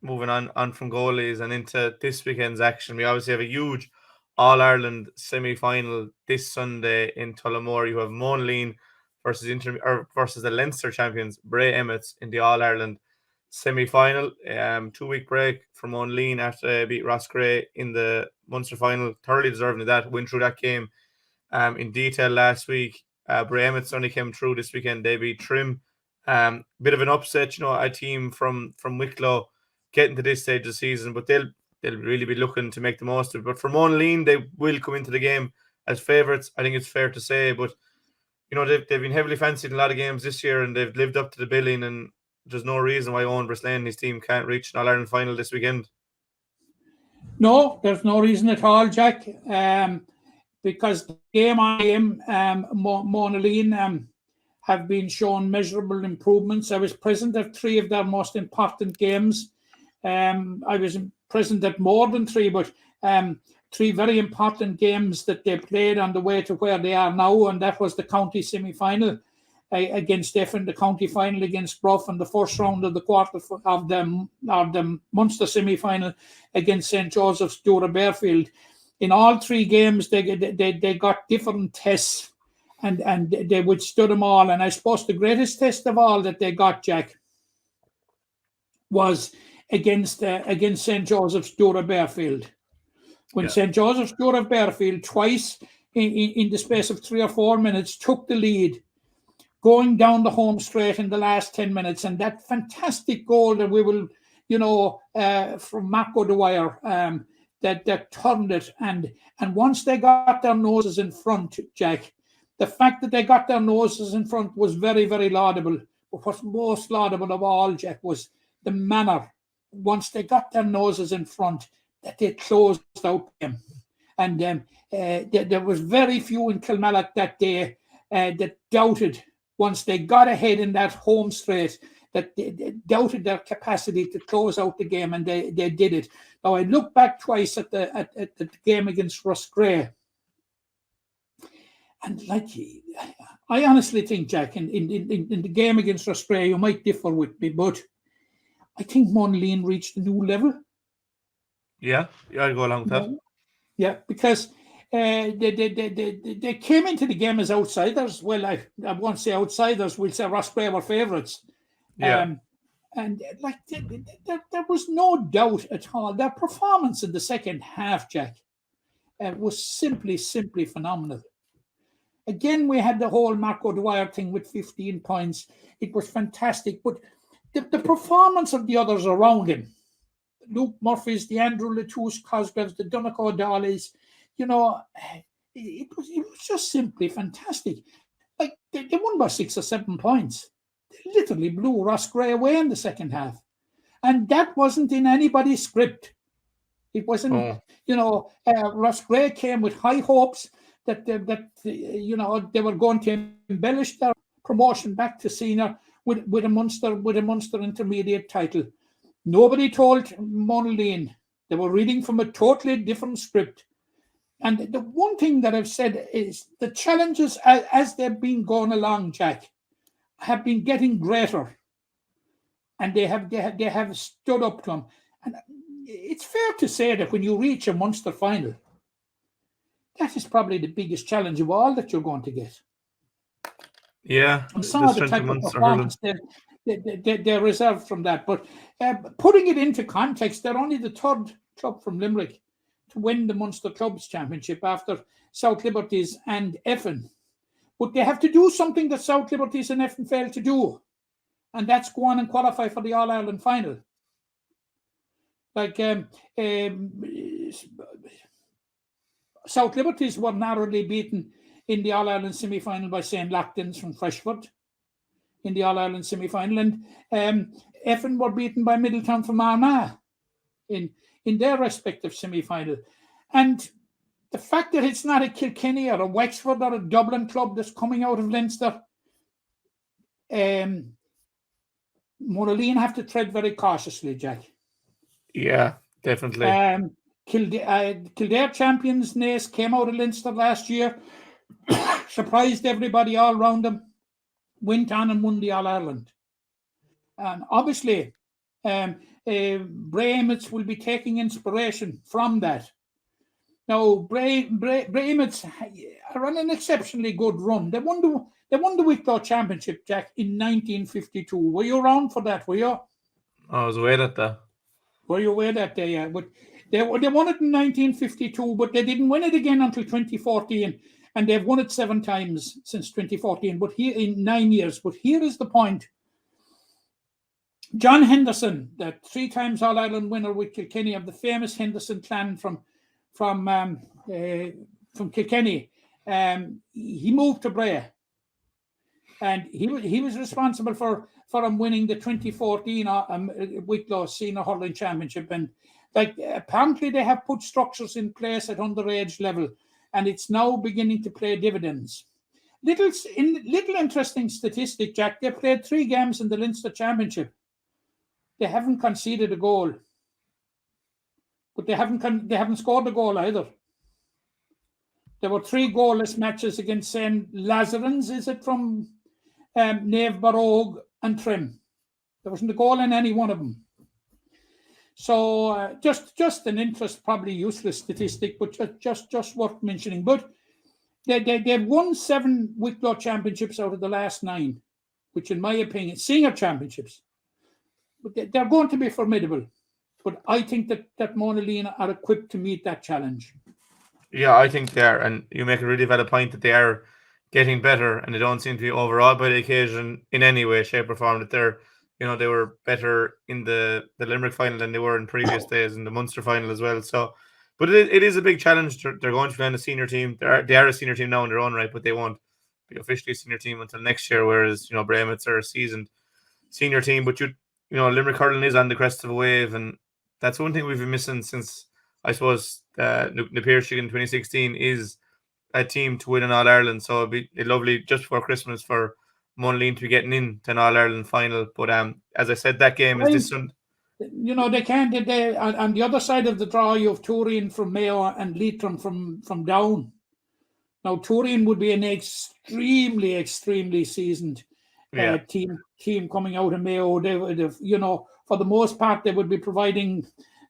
moving on from goalies and into this weekend's action, we obviously have a huge All-Ireland semi-final this Sunday in Tullamore. You have Monaleen versus the Leinster champions Bray Emmets in the All-Ireland semi-final. 2-week break for Monaleen after they beat Roscrea in the Munster final. Thoroughly deserving of that. Went through that game in detail last week. Bray Emmets only came through this weekend. They beat Trim. Bit of an upset, a team from Wicklow getting to this stage of the season, but they'll really be looking to make the most of it. But for Monaleen, they will come into the game as favourites. I think it's fair to say, but they've been heavily fancied in a lot of games this year, and they've lived up to the billing. And there's no reason why Owen Breslan and his team can't reach an All-Ireland final this weekend. No, there's no reason at all, Jack. Because game on game, Monaleen have been shown measurable improvements. I was present at 3 of their most important games. I was present at more than 3, but 3 very important games that they played on the way to where they are now, and that was the county semi-final against Effin, the county final against Bruff, and the first round of the quarter of the Munster semi-final against St. Joseph's Dura Bearfield. In all 3 games, they got different tests, and they withstood them all. And I suppose the greatest test of all that they got, Jack, was against St. Joseph's Dura Bearfield. When St. Joseph's Dura Bearfield twice in the space of 3 or 4 minutes took the lead, going down the home straight in the last 10 minutes, and that fantastic goal that we will, from Marco Dwyer, that turned it. And once they got their noses in front, Jack, the fact that they got their noses in front was very, very laudable. But what's most laudable of all, Jack, was the manner, once they got their noses in front, that they closed out them. And there was very few in Kilmallock that day that doubted, once they got ahead in that home straight, that they doubted their capacity to close out the game, and they did it. Now, I look back twice at the game against Roscrea, and I honestly think, Jack, in the game against Roscrea, you might differ with me, but I think Monaleen reached a new level. Yeah, I'd go along with that. Yeah, because they came into the game as outsiders. Well, I won't say outsiders. We'll say Roscrea were favourites. Yeah. And there was no doubt at all. Their performance in the second half, Jack, was simply phenomenal. Again, we had the whole Marco Dwyer thing with 15 points. It was fantastic. But the performance of the others around him, Luke Murphy's, the Andrew Latouche Cosgraves, the Donegal Dollies, it was just simply fantastic. Like, they won by 6 or 7 points. They literally blew Roscrea away in the second half. And that wasn't in anybody's script. It wasn't, Roscrea came with high hopes that they were going to embellish their promotion back to senior with a Munster intermediate title. Nobody told Monaleen. They were reading from a totally different script. And the one thing that I've said is the challenges as they've been going along, Jack, have been getting greater. And they have stood up to them. And it's fair to say that when you reach a Munster final, that is probably the biggest challenge of all that you're going to get. Yeah. And some of the type of performance they're reserved from that. But putting it into context, they're only the 3rd club from Limerick to win the Munster Clubs Championship after South Liberties and Effin. But they have to do something that South Liberties and Effin failed to do. And that's go on and qualify for the All-Ireland final. Like South Liberties were narrowly beaten in the All-Ireland semi-final by St. Lachtan's from Freshford in the All-Ireland semi-final. And Effin were beaten by Middletown from Armagh in their respective semi-final. And the fact that it's not a Kilkenny or a Wexford or a Dublin club that's coming out of Leinster, Monaleen have to tread very cautiously, Jack. Yeah, definitely. Kildare champions, Naas, came out of Leinster last year, surprised everybody all around them, went on and won the All-Ireland. And obviously, Bray Emmets will be taking inspiration from that. Now, Bray Emmets are on an exceptionally good run. They won the Wicklow Championship, Jack, in 1952. Were you around for that? Were you? I was aware at that. Were you aware that day? Yeah, but they won it in 1952, but they didn't win it again until 2014, and they've won it 7 times since 2014. But here in 9 years. But here is the point. John Henderson, the 3 times All-Ireland winner with Kilkenny, of the famous Henderson clan from Kilkenny, he moved to Bray, and he was responsible for him winning the 2014 Wicklow Senior Hurling Championship. And apparently they have put structures in place at underage level, and it's now beginning to pay dividends. Little interesting statistic, Jack. They played 3 games in the Leinster Championship. They haven't conceded a goal, but they haven't scored a goal either. There were 3 goalless matches against St. Lazarans, is it, from Nave Barogue and Trim. There wasn't a goal in any one of them. So just an probably useless statistic, but just worth mentioning. But they've won 7 Wicklow championships out of the last 9, which in my opinion, senior championships. But they're going to be formidable. But I think that Monaleen are equipped to meet that challenge. Yeah, I think they are. And you make a really valid point that they are getting better, and they don't seem to be overawed by the occasion in any way, shape, or form. That they were better in the Limerick final than they were in previous days, in the Munster final as well. So, but it is a big challenge. They're going to be on a senior team. They are a senior team now in their own right, but they won't be officially a senior team until next year. Whereas Bray Emmets are a seasoned senior team. But Limerick hurling is on the crest of a wave, and that's one thing we've been missing since, I suppose, the Pierce in 2016 is a team to win an All-Ireland. So it'd be lovely just before Christmas for Monaleen to be getting into an All-Ireland final. But as I said, that game is this Sunday. They can't. They on the other side of the draw, you have Turin from Mayo and Leitrim from Down. Now Turin would be an extremely seasoned team coming out of Mayo. They would have, for the most part, they would be providing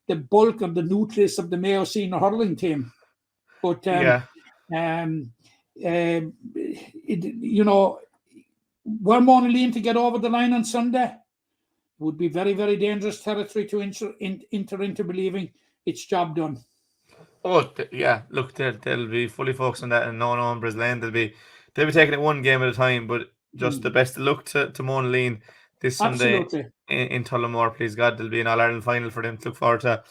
the bulk of the nucleus of the Mayo senior hurling team. But were Monaleen to get over the line on Sunday, would be very, very dangerous territory to enter into believing it's job done. Oh, yeah. Look, they'll be fully focused on that, and no Umbra's Lane. They'll be taking it one game at a time. But just the best of luck to Monaleen this Sunday in Tullamore. Please God, there'll be an All-Ireland final for them to look forward to.